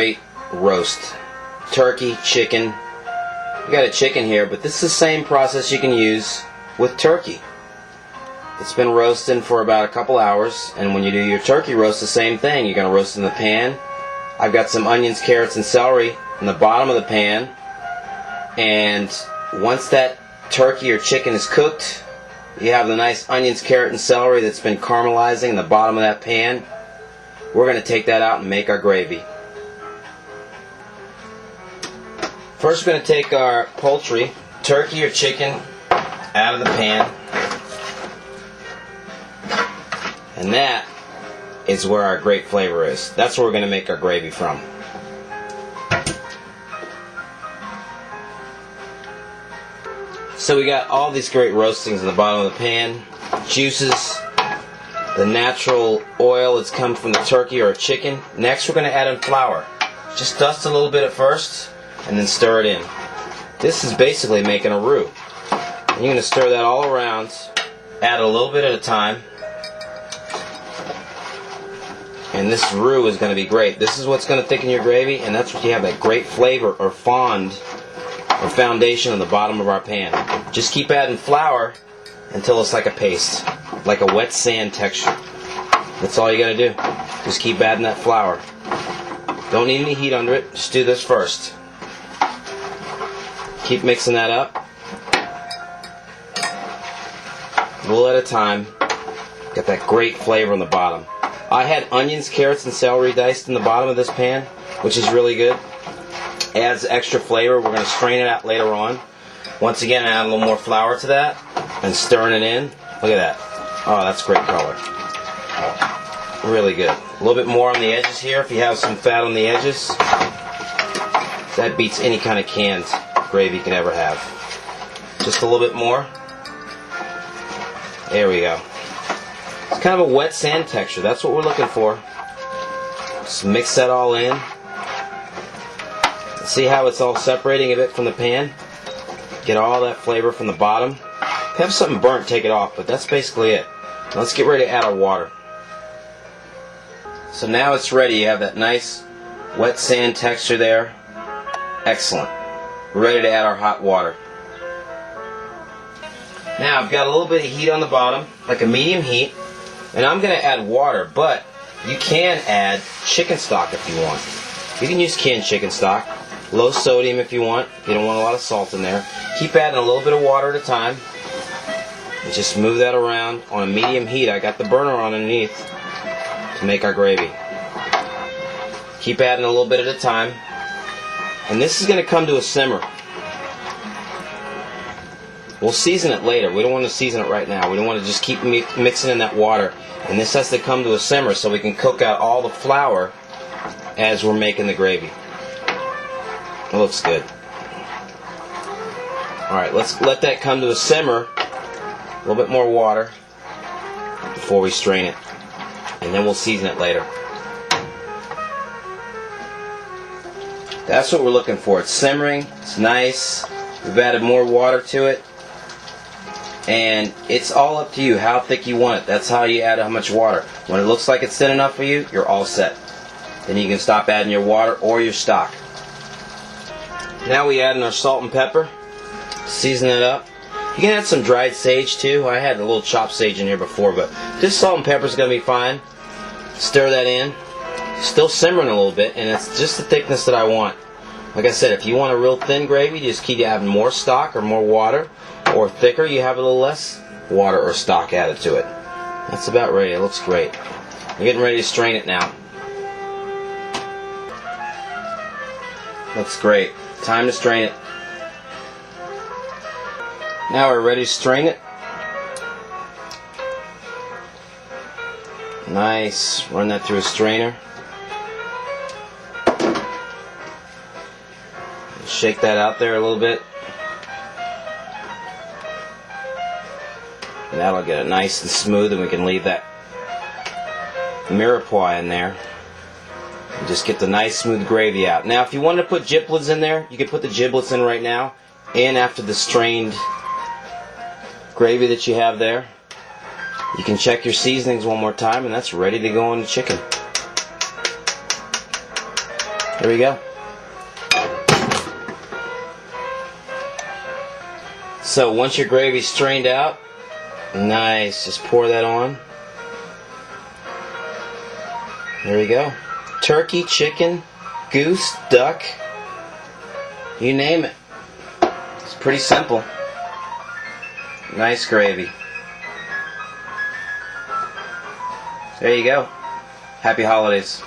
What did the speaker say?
great roast. Turkey, chicken. We got a chicken here, but this is the same process you can use with turkey. It's been roasting for about a couple hours, and when you do your turkey roast, the same thing. You're going to roast in the pan. I've got some onions, carrots, and celery in the bottom of the pan, and once that turkey or chicken is cooked, you have the nice onions, carrot, and celery that's been caramelizing in the bottom of that pan. We're going to take that out and make our gravy. First, we're going to take our poultry, turkey or chicken, out of the pan. And that is where our great flavor is. That's where we're going to make our gravy from. So we got all these great roastings in the bottom of the pan. Juices, the natural oil that's come from the turkey or chicken. Next, we're going to add in flour. Just dust a little bit at first, and then stir it in. This is basically making a roux. And you're going to stir that all around, add a little bit at a time. And this roux is going to be great. This is what's going to thicken your gravy, and that's what you have, that great flavor or fond or foundation on the bottom of our pan. Just keep adding flour until it's like a paste, like a wet sand texture. That's all you got to do. Just keep adding that flour. Don't need any heat under it. Just do this first. Keep mixing that up. A little at a time. Got that great flavor on the bottom. I had onions, carrots, and celery diced in the bottom of this pan, which is really good. Adds extra flavor. We're going to strain it out later on. Once again, add a little more flour to that and stirring it in. Look at that. Oh, that's great color. Really good. A little bit more on the edges here if you have some fat on the edges. That beats any kind of canned gravy you can ever have. Just a little bit more. There we go. It's kind of a wet sand texture. That's what we're looking for. Just mix that all in. See how it's all separating a bit from the pan? Get all that flavor from the bottom. If you have something burnt, take it off, but that's basically it. Now let's get ready to add our water. So now it's ready. You have that nice wet sand texture there. Excellent. We're ready to add our hot water. Now I've got a little bit of heat on the bottom, like a medium heat, and I'm going to add water, but you can add chicken stock if you want. You can use canned chicken stock. Low sodium if you want. You don't want a lot of salt in there. Keep adding a little bit of water at a time. And just move that around on a medium heat. I got the burner on underneath to make our gravy. Keep adding a little bit at a time. And this is going to come to a simmer. We'll season it later. We don't want to season it right now. We don't want to just keep mixing in that water. And this has to come to a simmer so we can cook out all the flour as we're making the gravy. It looks good. Alright, let's let that come to a simmer. A little bit more water before we strain it. And then we'll season it later. That's what we're looking for. It's simmering. It's nice. We've added more water to it. And it's all up to you how thick you want it. That's how you add how much water. When it looks like it's thin enough for you, you're all set. Then you can stop adding your water or your stock. Now we add in our salt and pepper. Season it up. You can add some dried sage too. I had a little chopped sage in here before, but this salt and pepper is going to be fine. Stir that in. Still simmering a little bit, and it's just the thickness that I want. Like I said, if you want a real thin gravy, you just keep adding more stock or more water. Or thicker, you have a little less water or stock added to it. That's about ready. It looks great. We're getting ready to strain it now. Looks great. Time to strain it. Now we're ready to strain it. Nice. Run that through a strainer. Shake that out there a little bit. And that'll get it nice and smooth, and we can leave that mirepoix in there. And just get the nice smooth gravy out. Now if you want to put giblets in there, you can put the giblets in right now and after the strained gravy that you have there. You can check your seasonings one more time, and that's ready to go on the chicken. There we go. So once your gravy's strained out, nice, just pour that on. There we go. Turkey, chicken, goose, duck, you name it. It's pretty simple. Nice gravy. There you go. Happy holidays.